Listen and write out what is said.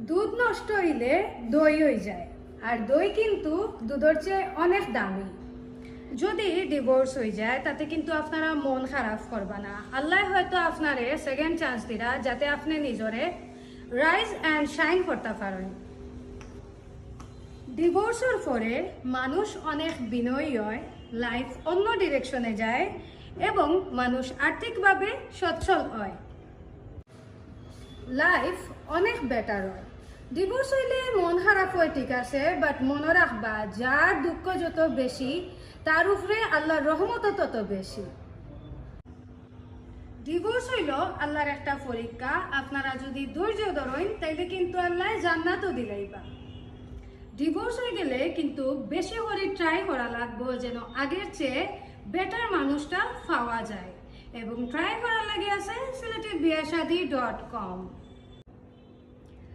দুধ নষ্ট হইলে দই হয়ে যায়, আর দই কিন্তু দুধের চেয়ে অনেক দামি। যদি ডিভোর্স হয়ে যায় তাতে কিন্তু আপনারা মন খারাপ করবা না। আল্লাহ হয়তো আপনারে সেকেন্ড চান্স দিরা যাতে আপনি নিজরে রাইজ অ্যান্ড শাইন করতে পারেন। ডিভোর্সের পরে মানুষ অনেক বিনয়ী হয়, লাইফ অন্য ডিরেকশনে যায় এবং মানুষ আর্থিকভাবে সচ্ছল হয়, লাইফ অনেক বেটার হয়। ডিভোর্স হইলে মন খারাপ হয় ঠিক আছে, বাট মনে রাখবা যার দুঃখ যত বেশি তার উপরে আল্লাহর রহমতও তত বেশি। ডিভোর্স হইল আল্লাহর একটা পরীক্ষা। আপনারা যদি ধৈর্য ধরেন তাইলে কিন্তু আল্লাহ জান্নাতও দিলাইবা। ডিভোর্স হয়ে গেলে কিন্তু বেশি করে ট্রাই করা লাগবো যেন আগের চেয়ে বেটার মানুষটা পাওয়া যায়, এবং ট্রাই করার লাগে আছে সিলেটিবিয়াশাদি.com।